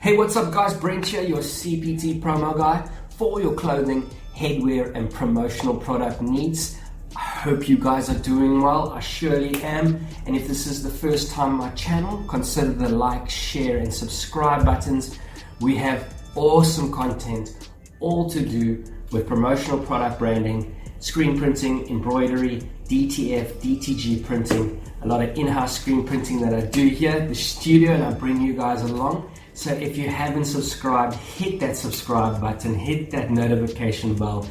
Hey, what's up guys? Brent here, your CPT promo guy for your clothing, headwear and promotional product needs. I hope you guys are doing well. I surely am. And if this is the first time on my channel, consider the like, share and subscribe buttons. We have awesome content all to do with promotional product branding, screen printing, embroidery, DTF, DTG printing, a lot of in-house screen printing that I do here at the studio, and I bring you guys along. So if you haven't subscribed, hit that subscribe button, hit that notification bell,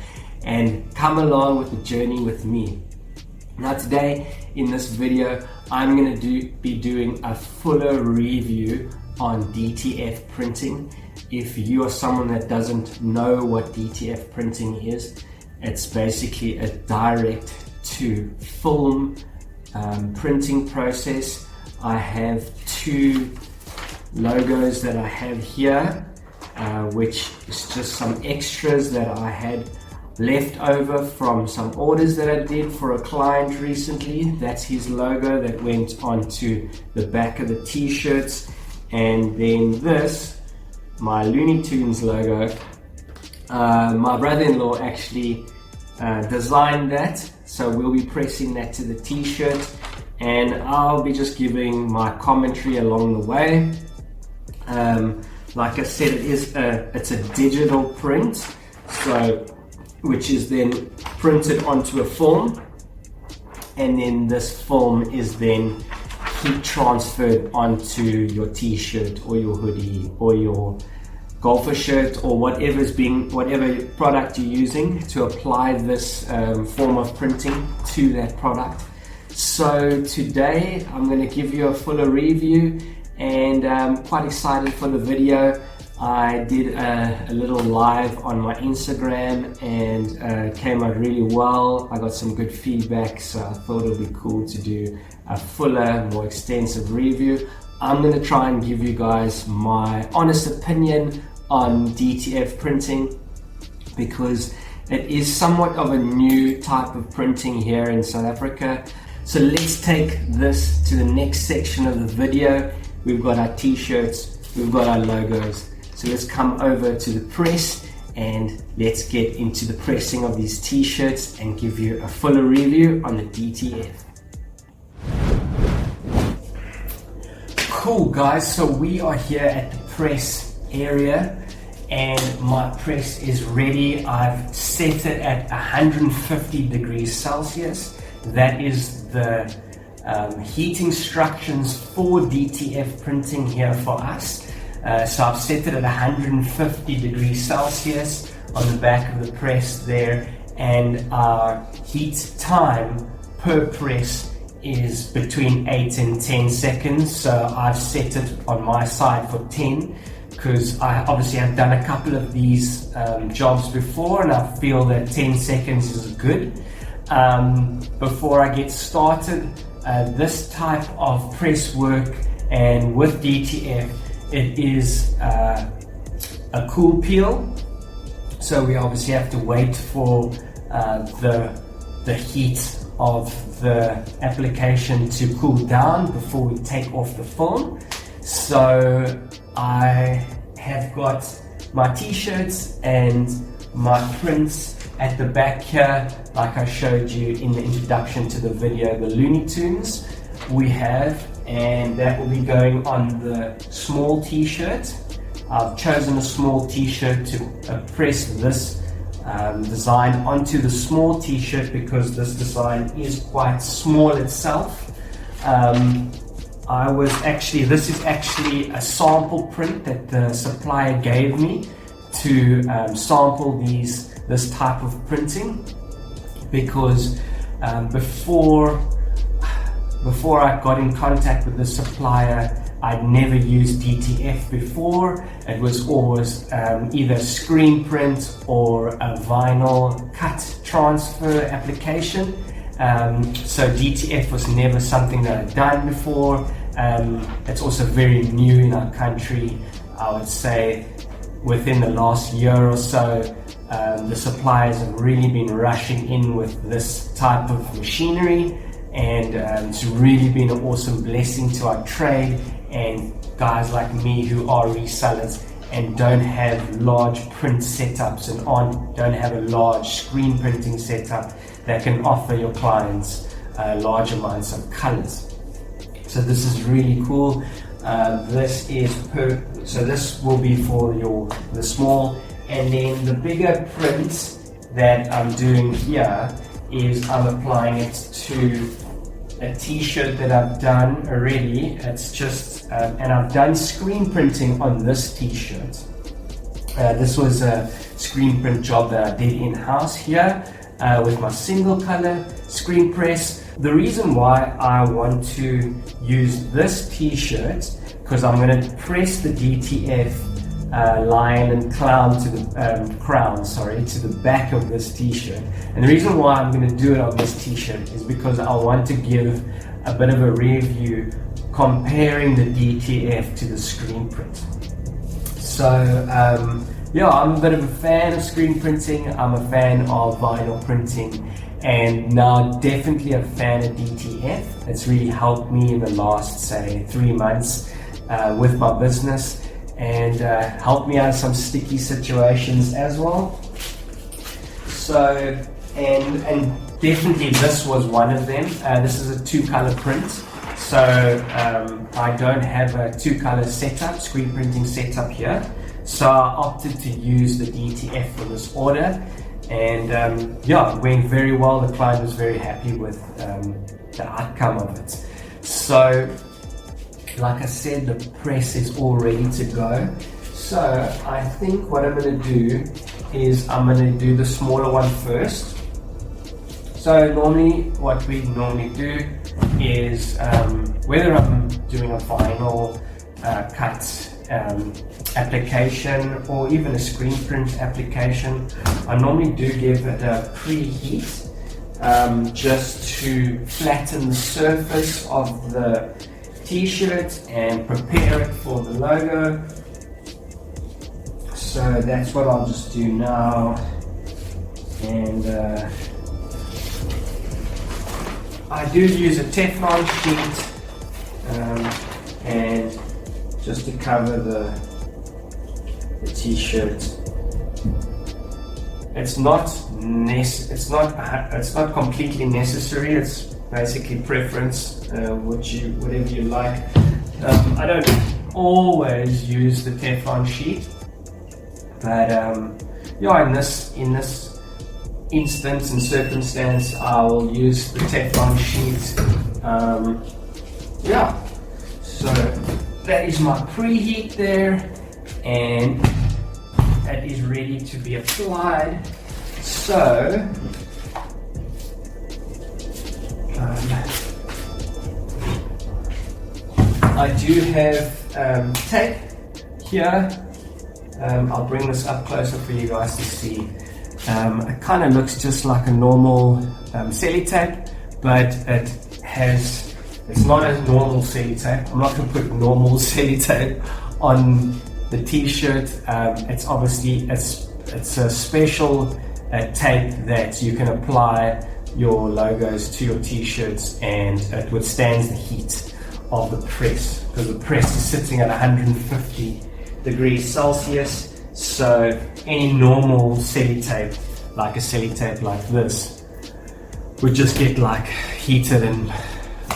and come along with the journey with me. Now today, in this video, I'm going to be doing a fuller review on DTF printing. If you are someone that doesn't know what DTF printing is, it's basically a direct to film printing process. I have two logos that I have here, which is just some extras that I had left over from some orders that I did for a client recently. That's his logo that went onto the back of the t-shirts. And then this, my Looney Tunes logo, my brother-in-law actually designed that, so we'll be pressing that to the t-shirt, and I'll be just giving my commentary along the way. Like I said, it's a digital print, so which is then printed onto a film, and then this film is then heat transferred onto your t-shirt or your hoodie or your golfer shirt or whatever product you're using to apply this form of printing to that product. So today I'm going to give you a fuller review, and I'm quite excited for the video. I did a little live on my Instagram and came out really well. I got some good feedback, so I thought it would be cool to do a fuller, more extensive review. I'm going to try and give you guys my honest opinion on DTF printing, because it is somewhat of a new type of printing here in South Africa. So let's take this to the next section of the video. We've got our t-shirts, we've got our logos. So let's come over to the press and let's get into the pressing of these t-shirts and give you a fuller review on the DTF. Cool guys, so we are here at the press area and my press is ready. I've set it at 150 degrees Celsius. That is the heat instructions for DTF printing here for us. So I've set it at 150 degrees Celsius on the back of the press there, and our heat time per press is between 8 and 10 seconds. So I've set it on my side for 10 because I obviously have done a couple of these jobs before, and I feel that 10 seconds is good. Before I get started, this type of press work and with DTF, it is a cool peel, so we obviously have to wait for the heat of the application to cool down before we take off the film. So I have got my t-shirts and my prints at the back here, like I showed you in the introduction to the video, the Looney Tunes we have, and that will be going on the small t-shirt. I've chosen a small t-shirt to press this design onto the small t-shirt because this design is quite small itself. This is actually a sample print that the supplier gave me to sample this type of printing, because before I got in contact with the supplier, I'd never used DTF before. It was always either screen print or a vinyl cut transfer application. So DTF was never something that I'd done before. It's also very new in our country. I would say within the last year or so, the suppliers have really been rushing in with this type of machinery, and it's really been an awesome blessing to our trade and guys like me who are resellers and don't have large print setups and don't have a large screen printing setup that can offer your clients large amounts of colors. So this is really cool. So this will be for the small, and then the bigger prints that I'm doing here is I'm applying it to a t-shirt that I've done already. It's just and I've done screen printing on this t-shirt. This was a screen print job that I did in-house here with my single color screen press. The reason why I want to use this t-shirt, because I'm going to press the DTF lion and clown to the crown, to the back of this t-shirt. And the reason why I'm going to do it on this t-shirt is because I want to give a bit of a review comparing the DTF to the screen print. So yeah, I'm a bit of a fan of screen printing. I'm a fan of vinyl printing, and now definitely a fan of DTF. It's really helped me in the last, say, 3 months with my business, and helped me out of some sticky situations as well. So, and definitely this was one of them. This is a 2-color print. So I don't have a 2-color setup, screen printing setup here. So I opted to use the DTF for this order, and yeah, it went very well. The client was very happy with the outcome of it. So like I said, the press is all ready to go. So I think what I'm going to do is I'm going to do the smaller one first. So normally what we normally do is whether I'm doing a vinyl cut application or even a screen print application, I normally do give it a preheat just to flatten the surface of the t-shirt and prepare it for the logo. So that's what I'll just do now, and I do use a Teflon sheet and just to cover the t-shirt. It's not completely necessary. It's basically preference, whatever you like. I don't always use the Teflon sheet, but yeah, in this instance and circumstance, I will use the Teflon sheet. Yeah, so that is my preheat there, and that is ready to be applied. So I do have tape here. I'll bring this up closer for you guys to see. It kind of looks just like a normal sellotape, but it's not a normal sellotape. I'm not going to put normal sellotape on the t-shirt. It's obviously it's a special tape that you can apply your logos to your t-shirts, and it withstands the heat of the press, because the press is sitting at 150 degrees Celsius. So any normal sellotape, like a sellotape like this, would just get like heated and,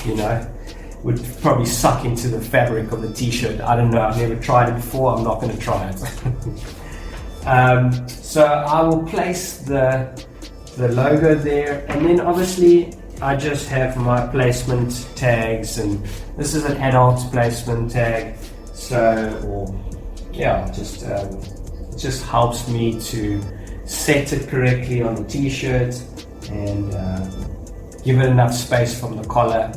you know, would probably suck into the fabric of the t-shirt. I don't know, I've never tried it before, I'm not going to try it. So I will place the logo there, and then obviously I just have my placement tags, and this is an adult placement tag. So, or yeah, just helps me to set it correctly on the t-shirt and give it enough space from the collar.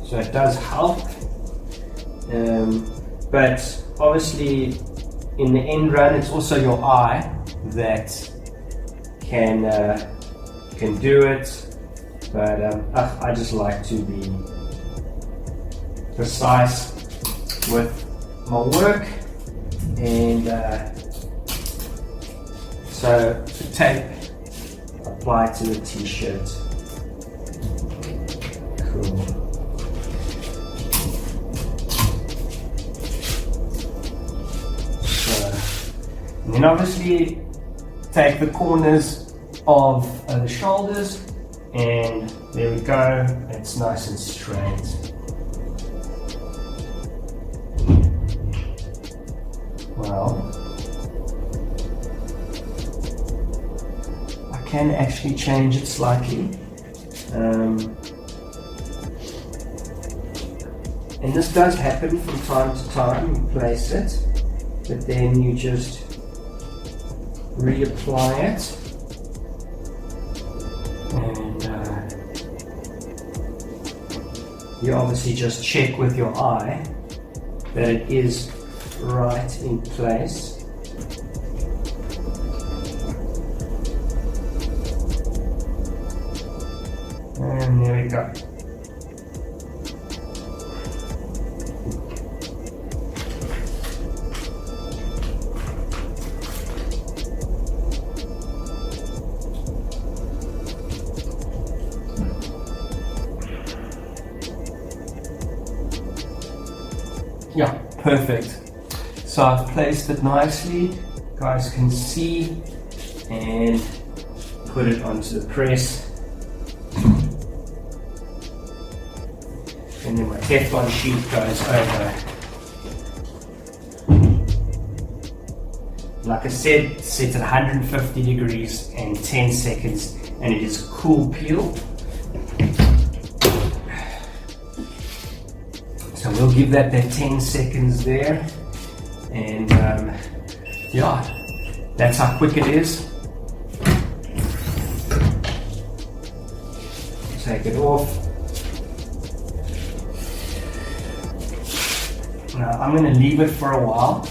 So it does help, but obviously in the end run, it's also your eye that can do it. But I just like to be precise with my work, and so the tape applied to the t-shirt. Cool. then obviously take the corners of the shoulders, and there we go, it's nice and straight. Well, I can actually change it slightly. And this does happen from time to time. You place it, but then you just reapply it. And you obviously just check with your eye that it is right in place. And there we go. Yeah, perfect. So I've placed it nicely, you guys can see, and put it onto the press. And then my Teflon sheet goes over. Like I said, set at 150 degrees and 10 seconds, and it is cool peel. So we'll give that 10 seconds there, and yeah, that's how quick it is. Take it off. Now I'm going to leave it for a while,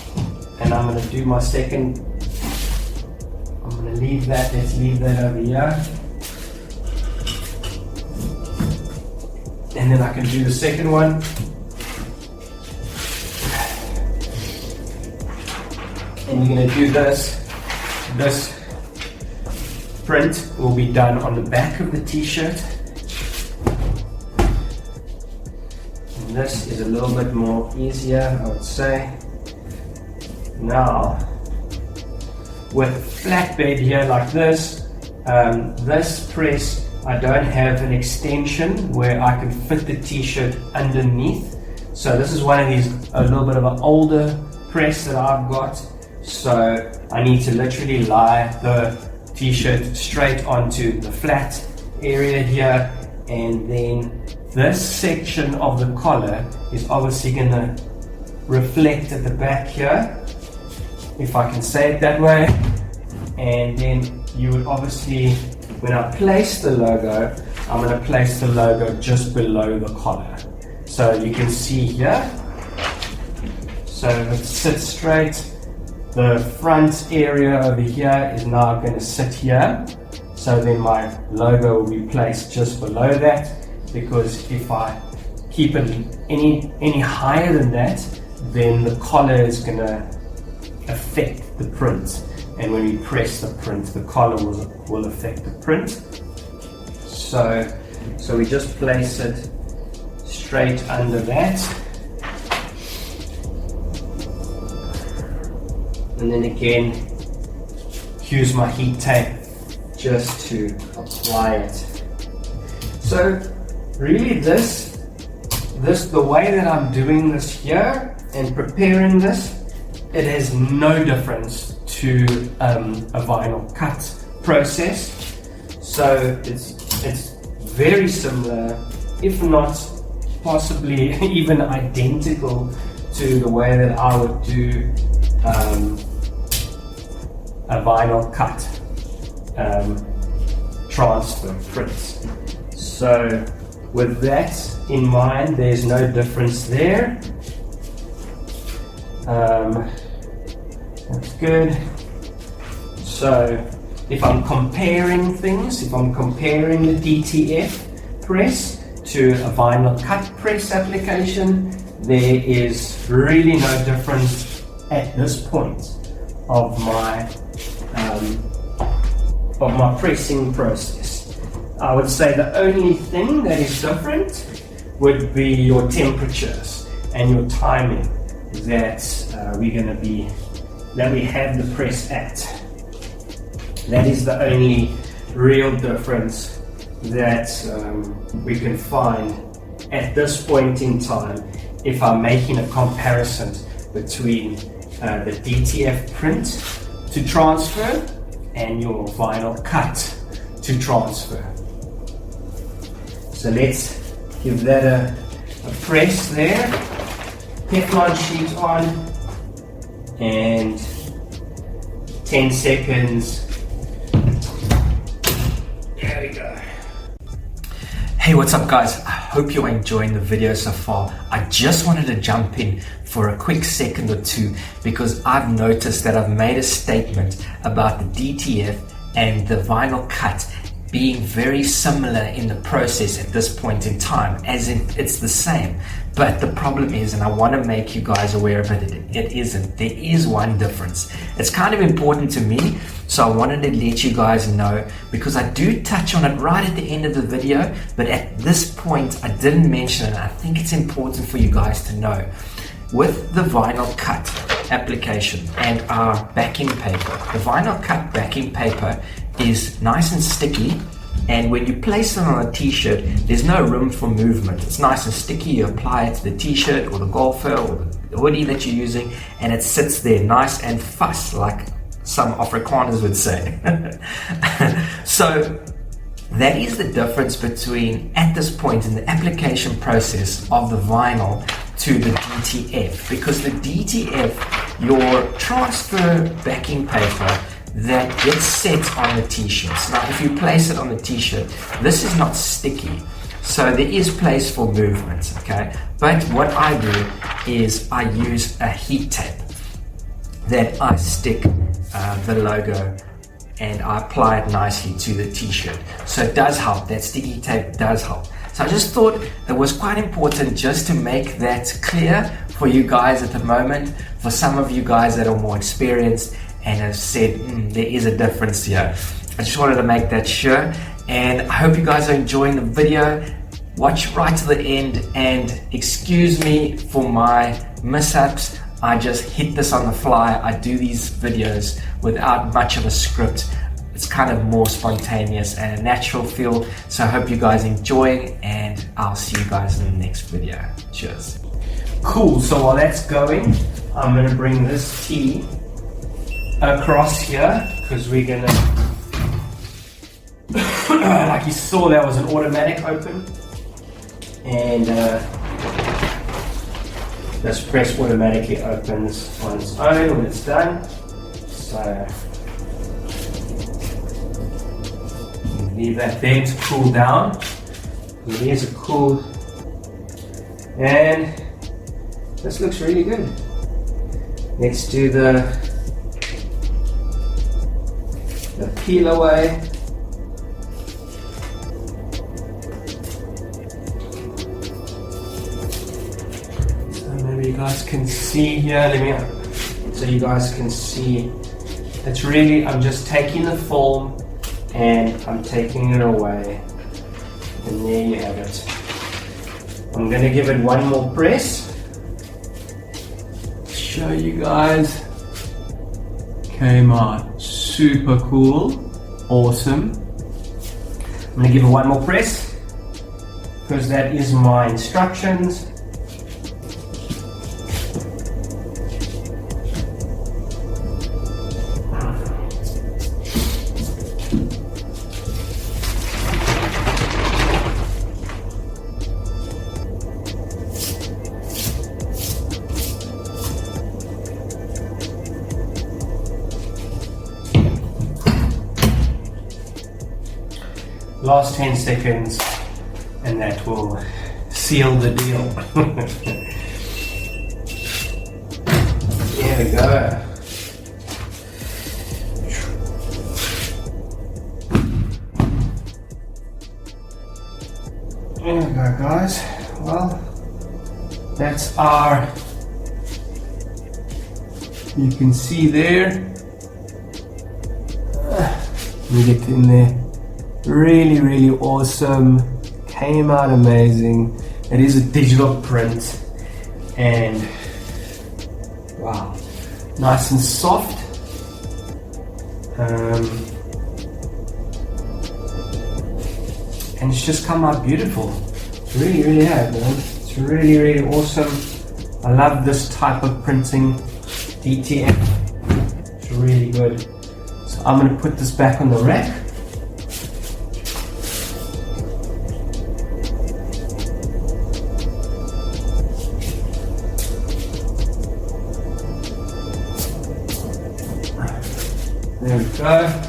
and I'm going to do my second. I'm going to leave that, let's leave that over here. And then I can do the second one. And you're going to do this. This print will be done on the back of the t-shirt. And this is a little bit more easier, I would say. Now, with a flatbed here like this, this press, I don't have an extension where I can fit the t-shirt underneath. So this is one of these, a little bit of an older press that I've got. So I need to literally lie the t-shirt straight onto the flat area here, and then this section of the collar is obviously going to reflect at the back here, if I can say it that way. And then you would obviously, when I place the logo, I'm going to place the logo just below the collar. So you can see here, so it sits straight. The front area over here is now going to sit here, so then my logo will be placed just below that, because if I keep it any higher than that, then the collar is going to affect the print, and when we press the print, the collar will affect the print. So we just place it straight under that. And then again, use my heat tape just to apply it. So really the way that I'm doing this here and preparing this, it has no difference to a vinyl cut process. So it's very similar, if not possibly even identical to the way that I would do a vinyl cut transfer prints. So with that in mind, there's no difference there. That's good. So if I'm comparing things, if I'm comparing the DTF press to a vinyl cut press application, there is really no difference at this point of my pressing process. I would say the only thing that is different would be your temperatures and your timing that we're going to be that we have the press at. That is the only real difference that we can find at this point in time if I'm making a comparison between the DTF print to transfer and your vinyl cut to transfer. So let's give that a press there. Teflon sheet on, and 10 seconds. There we go. Hey, what's up guys? I hope you're enjoying the video so far. I just wanted to jump in for a quick second or two because I've noticed that I've made a statement about the DTF and the vinyl cut being very similar in the process at this point in time, as in it's the same. But the problem is, and I want to make you guys aware of it, it isn't. There is one difference. It's kind of important to me, so I wanted to let you guys know because I do touch on it right at the end of the video, but at this point I didn't mention it. I think it's important for you guys to know. With the vinyl cut application and our backing paper, the vinyl cut backing paper is nice and sticky, and when you place it on a t-shirt, there's no room for movement. It's nice and sticky. You apply it to the t-shirt or the golfer or the hoodie that you're using, and it sits there nice and fuss, like some Afrikaners would say. So that is the difference between, at this point in the application process of the vinyl to the DTF, because the DTF, your transfer backing paper that gets set on the t-shirts. Now if you place it on the t-shirt, this is not sticky, so there is place for movement, okay? But what I do is I use a heat tape that I stick the logo and I apply it nicely to the t-shirt. So it does help, that sticky tape does help. So I just thought it was quite important just to make that clear for you guys at the moment, for some of you guys that are more experienced and have said there is a difference here. I just wanted to make that sure, and I hope you guys are enjoying the video. Watch right to the end, and excuse me for my mishaps. I just hit this on the fly. I do these videos without much of a script. It's kind of more spontaneous and a natural feel. So I hope you guys enjoying, and I'll see you guys in the next video. Cheers. Cool, so while that's going, I'm gonna bring this tea across here because we're gonna like you saw, that was an automatic open, and this press automatically opens on its own when it's done. So leave that there to cool down. Here's a cool, and this looks really good. Let's do the peel away. So maybe you guys can see here, so you guys can see, it's really, I'm just taking the film and I'm taking it away, and there you have it. I'm gonna give it one more press, show you guys. Came out super cool, awesome. I'm gonna give it one more press because that is my instructions. Last 10 seconds, and that will seal the deal. There we go. There we go, guys. Well, that's our, you can see there. Let me get in there. Really, really awesome. Came out amazing. It is a digital print, and wow, nice and soft. And it's just come out beautiful. Really, really has, man. It's really, really awesome. I love this type of printing. DTF. It's really good. So I'm going to put this back on the rack. There we go.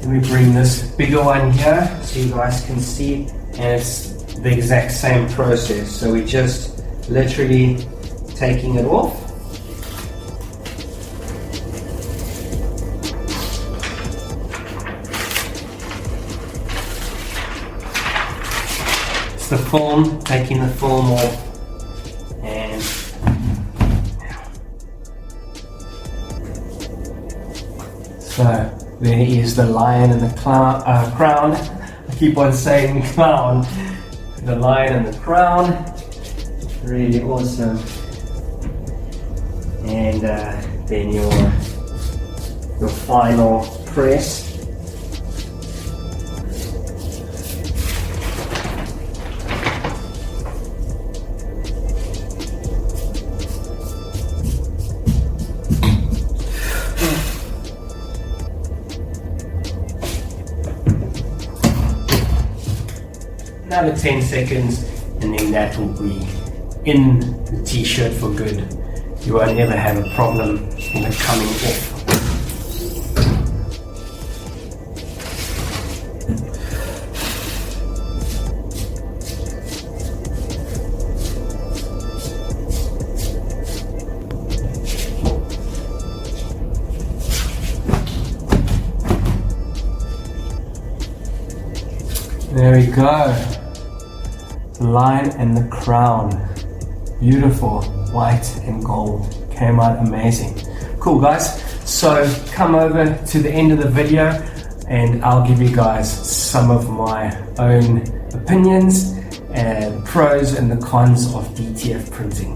Let me bring this bigger one here so you guys can see, and it's the exact same process. So we're just literally taking it off. It's the film, taking the film off, and so there is the lion and the crown. I keep on saying clown. The lion and the crown. Really awesome. And then your final press. Another 10 seconds, and then that will be in the t-shirt for good. You won't ever have a problem in it coming off. There we go. The lion and the crown. Beautiful, white and gold. Came out amazing. Cool, guys. So come over to the end of the video and I'll give you guys some of my own opinions and pros and the cons of DTF printing.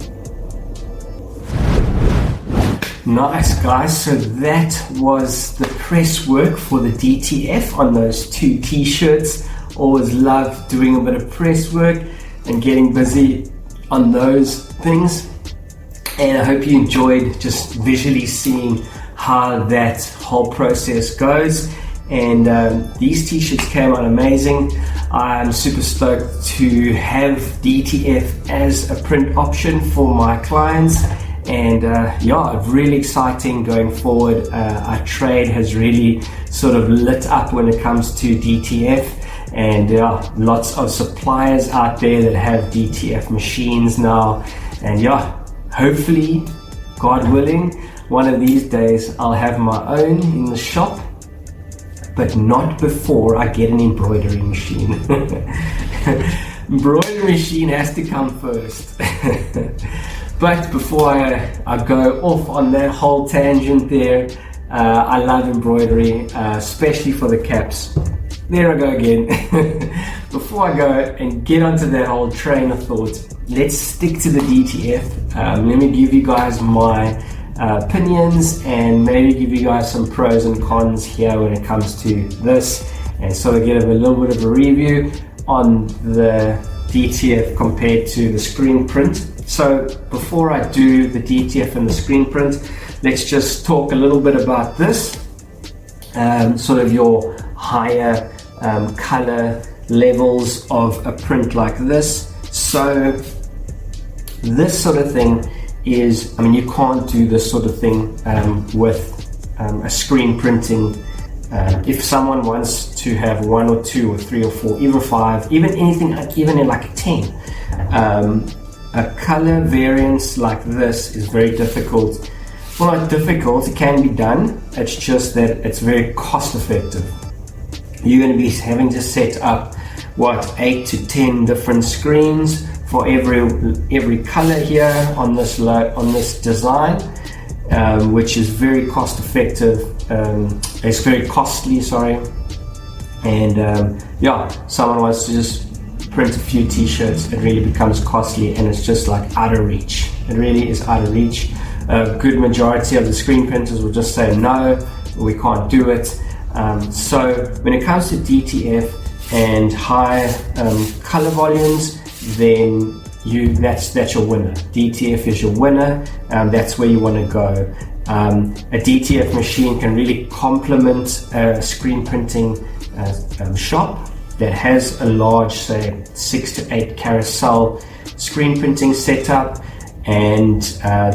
Nice, guys. So that was the press work for the DTF on those two t-shirts. Always love doing a bit of press work and getting busy on those things, and I hope you enjoyed just visually seeing how that whole process goes. And these t-shirts came out amazing. I'm super stoked to have DTF as a print option for my clients, and yeah, really exciting going forward. Our trade has really sort of lit up when it comes to DTF. And there are lots of suppliers out there that have DTF machines now, and yeah, hopefully, God willing, one of these days I'll have my own in the shop, but not before I get an embroidery machine. Embroidery machine has to come first. But before I go off on that whole tangent there, I love embroidery, especially for the caps. There I go again. Before I go and get onto that whole train of thought, let's stick to the DTF. Let me give you guys my opinions and maybe give you guys some pros and cons here when it comes to this, and sort of get a little bit of a review on the DTF compared to the screen print. So before I do the DTF and the screen print, let's just talk a little bit about this, sort of your higher color levels of a print like this. So this sort of thing is, I mean, you can't do this sort of thing with a screen printing. If someone wants to have 1 or 2 or 3 or 4, even 5, even anything like even in like a 10, a color variance like this is very difficult. Well, not difficult, it can be done. It's just that it's very cost effective. You're going to be having to set up 8 to 10 different screens for every color here on this design, which is very cost effective. It's very costly, sorry. And yeah, someone wants to just print a few t-shirts, it really becomes costly and it's just like out of reach. It really is out of reach. A good majority of the screen printers will just say no, we can't do it. So when it comes to DTF and high color volumes, then that's your winner. DTF is your winner. That's where you want to go. A DTF machine can really complement a screen printing shop that has a large, say 6 to 8 carousel screen printing setup, and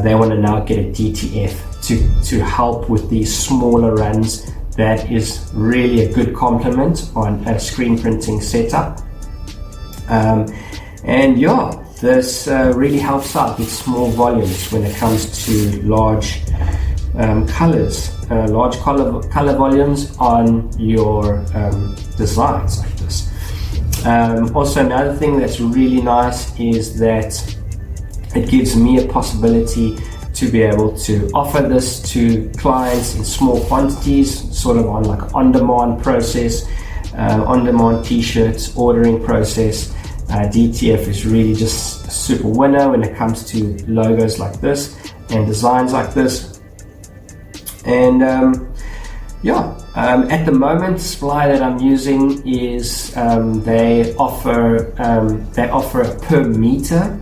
they want to now get a DTF to help with these smaller runs. That is really a good complement on a screen printing setup. And yeah, this really helps out with small volumes when it comes to large large color volumes on your designs like this. Also, another thing that's really nice is that it gives me a possibility to be able to offer this to clients in small quantities, sort of on like on-demand process, on-demand t-shirts, ordering process. DTF is really just a super winner when it comes to logos like this and designs like this. And at the moment, the supply that I'm using is they offer a per meter.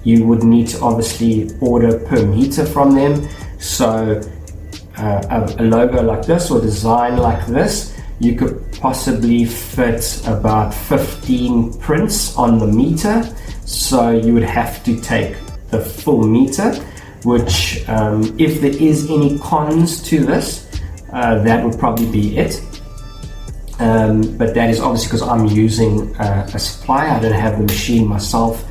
You would need to obviously order per meter from them. So a logo like this or design like this, you could possibly fit about 15 prints on the meter. So you would have to take the full meter, which if there is any cons to this, that would probably be it. But that is obviously because I'm using a supplier. I don't have the machine myself.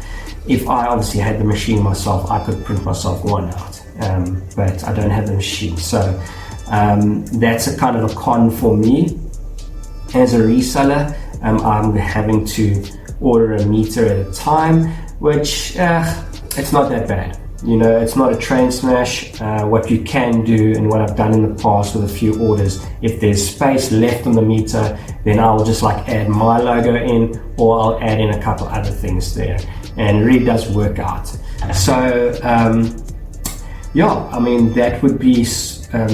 If I obviously had the machine myself, I could print myself one out, but I don't have the machine. So that's a kind of a con for me. As a reseller, I'm having to order a meter at a time, which it's not that bad. You know, it's not a train smash. What you can do, and what I've done in the past with a few orders, if there's space left on the meter, then I'll just like add my logo in, or I'll add in a couple other things there, and it really does work out. So yeah, I mean, that would be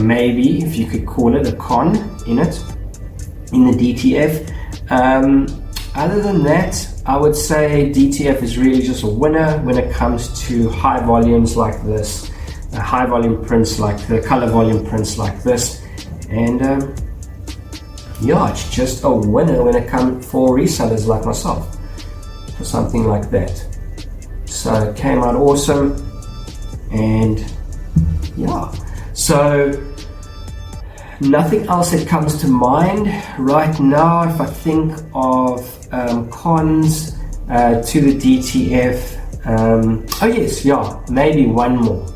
maybe, if you could call it, a con in the DTF. Other than that, I would say DTF is really just a winner when it comes to high volumes like this, high volume prints like the color volume prints like this, and yeah, it's just a winner when it comes for resellers like myself for something like that. So it came out awesome, and yeah, so nothing else that comes to mind right now. If I think of cons to the DTF, oh yes, yeah, maybe one more.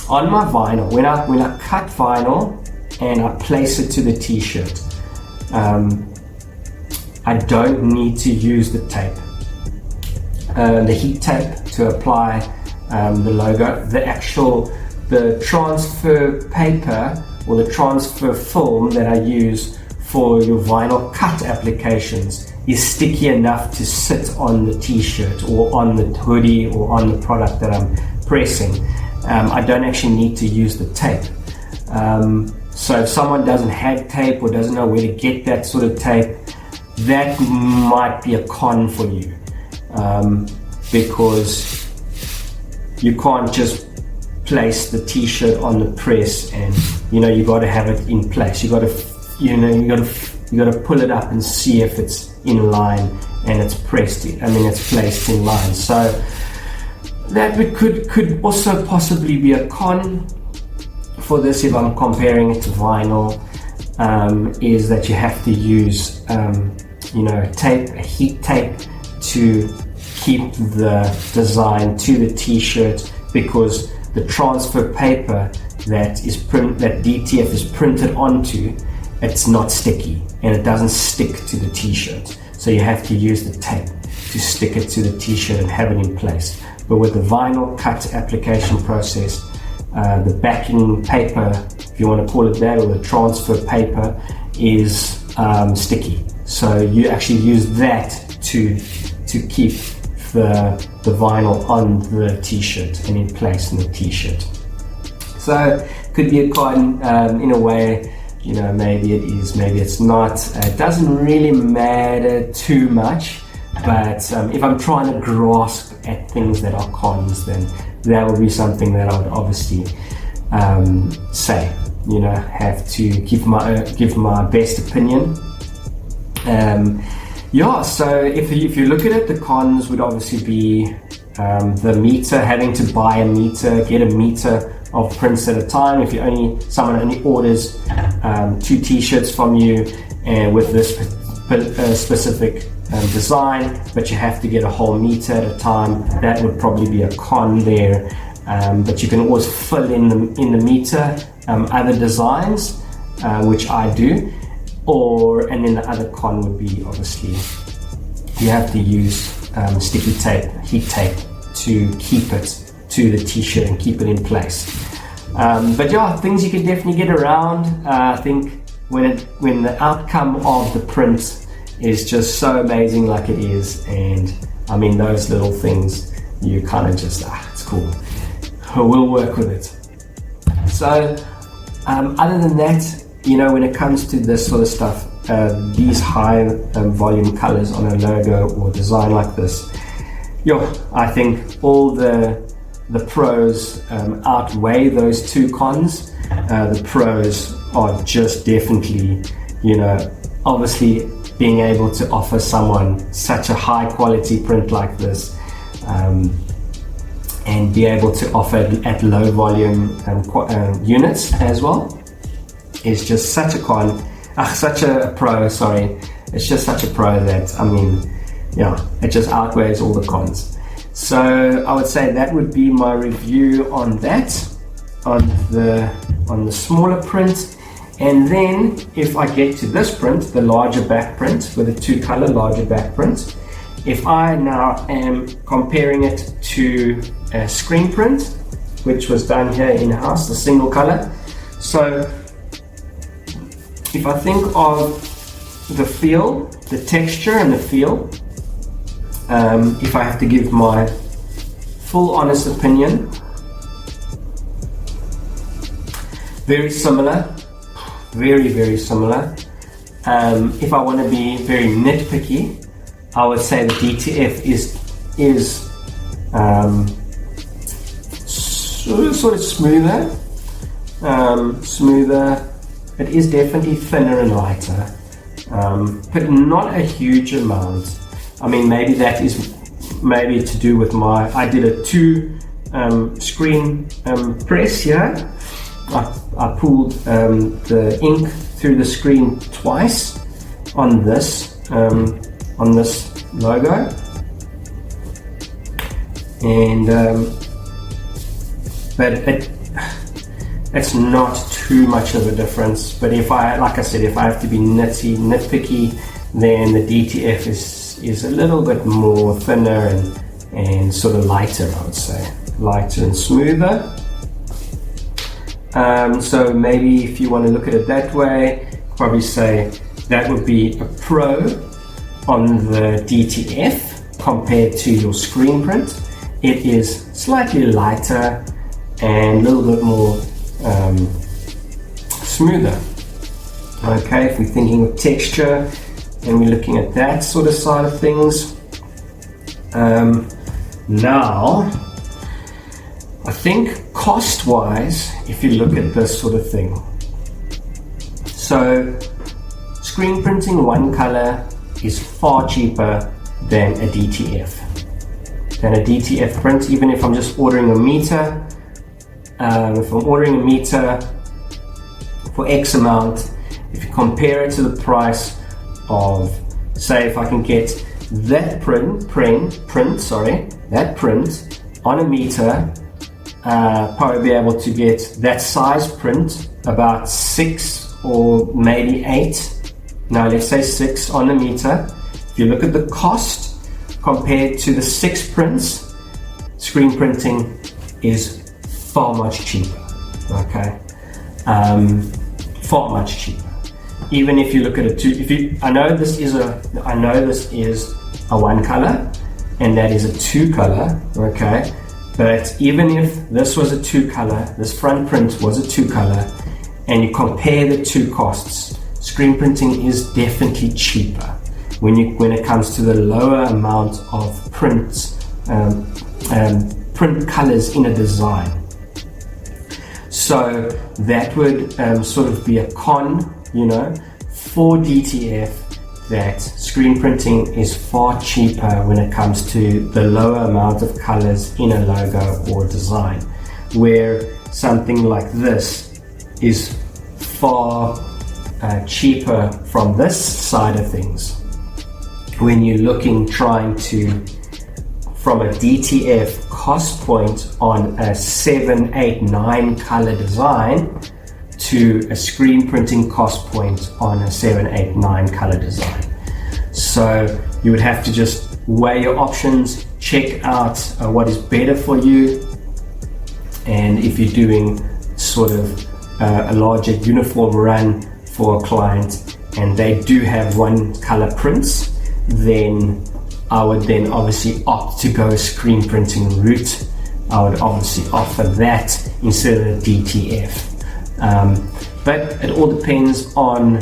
On my vinyl, when I cut vinyl and I place it to the t-shirt, I don't need to use the tape, the heat tape to apply the logo. The transfer paper or the transfer film that I use for your vinyl cut applications is sticky enough to sit on the t-shirt or on the hoodie or on the product that I'm pressing. I don't actually need to use the tape. So if someone doesn't have tape or doesn't know where to get that sort of tape, that might be a con for you, because you can't just place the t-shirt on the press, and you got to have it in place. You got to pull it up and see if it's in line and it's placed in line. So that could also possibly be a con for this if I'm comparing it to vinyl, is that you have to use tape, a heat tape, to keep the design to the t-shirt, because the transfer paper that DTF is printed onto, it's not sticky and it doesn't stick to the t-shirt. So you have to use the tape to stick it to the t-shirt and have it in place. But with the vinyl cut application process, the backing paper, if you want to call it that, or the transfer paper, is sticky. So you actually use that to keep the vinyl on the t-shirt and in place in the t-shirt. So could be a con in a way, you know, maybe it is, maybe it's not. It doesn't really matter too much, but if I'm trying to grasp at things that are cons, then that would be something that I would obviously say, you know, have to give my best opinion. Yeah, so if you look at it, the cons would obviously be the meter, having to buy a meter, get a meter of prints at a time. If someone only orders 2 t-shirts from you and with this specific design, but you have to get a whole meter at a time, that would probably be a con there. But you can always fill in the meter other designs, which I do. And then the other con would be obviously you have to use sticky tape, heat tape, to keep it to the t-shirt and keep it in place. But yeah, things you can definitely get around. I think when the outcome of the print is just so amazing like it is, and I mean those little things, you kind of just it's cool, we'll work with it. So other than that, you know, when it comes to this sort of stuff, these high volume colors on a logo or design like this, I think all the pros outweigh those 2 cons. The pros are just definitely, you know, obviously being able to offer someone such a high quality print like this, and be able to offer it at low volume units as well, is just such a pro, sorry. It's just such a pro that, I mean, yeah, it just outweighs all the cons. So I would say that would be my review on that, on the smaller print. And then if I get to this print, the larger back print with a 2-color larger back print, if I now am comparing it to a screen print, which was done here in-house, the single color. So if I think of the feel, the texture and the feel, if I have to give my full honest opinion, very similar, very, very similar. If I want to be very nitpicky, I would say the DTF is sort of smoother. It is definitely thinner and lighter, but not a huge amount. I mean, maybe that is to do with I did a 2 screen press here. I pulled the ink through the screen twice on this logo, and but it's not too much of a difference. But like I said, if I have to be nitpicky, then the DTF is a little bit more thinner and sort of lighter, I would say, lighter and smoother. So maybe if you want to look at it that way, probably say that would be a pro on the DTF compared to your screen print. It is slightly lighter and a little bit more smoother. Okay, if we're thinking of texture and we're looking at that sort of side of things. Now, I think cost-wise, if you look at this sort of thing, so screen printing 1 color is far cheaper than a DTF. Print, even if I'm just ordering a meter, if I'm ordering a meter for X amount, if you compare it to the price of, say, if I can get that print on a meter, probably be able to get that size print about 6 or maybe 8. Now let's say 6 on a meter. If you look at the cost compared to the 6 prints, screen printing is far much cheaper. Okay, far much cheaper. even if you look at a two, I know this is a one color, and that is a two color, okay? But even if this was a two color, this front print was a two color, and you compare the two costs, screen printing is definitely cheaper when it comes to the lower amount of print colors in a design. So that would sort of be a con, for DTF, that screen printing is far cheaper when it comes to the lower amount of colors in a logo or design, where something like this is far cheaper from this side of things. When you're trying to, from a DTF cost point on a 7, 8, 9 color design to a screen printing cost point on a 7, 8, 9 color design. So you would have to just weigh your options, check out what is better for you, and if you're doing sort of a larger uniform run for a client and they do have one color prints, then I would then obviously opt to go screen printing route. I would obviously offer that instead of the DTF. But it all depends on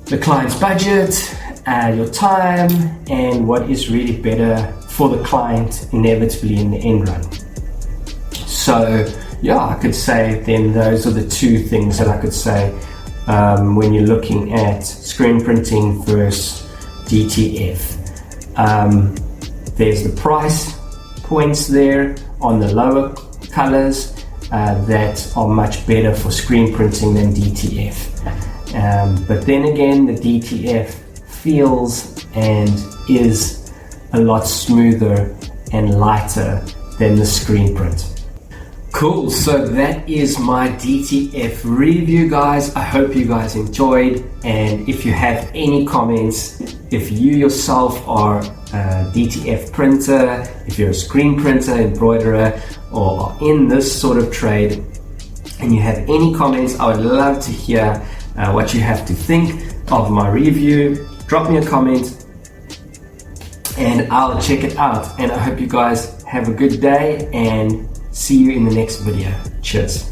the client's budget, your time, and what is really better for the client inevitably in the end run. So yeah, I could say then those are the two things that I could say when you're looking at screen printing versus DTF. There's the price points there on the lower colors that are much better for screen printing than DTF. But then again, the DTF feels and is a lot smoother and lighter than the screen print. Cool, so that is my DTF review, guys. I hope you guys enjoyed, and if you have any comments, if you yourself are a DTF printer, if you're a screen printer, embroiderer, or in this sort of trade, and you have any comments, I would love to hear what you have to think of my review. Drop me a comment and I'll check it out, and I hope you guys have a good day and see you in the next video. Cheers.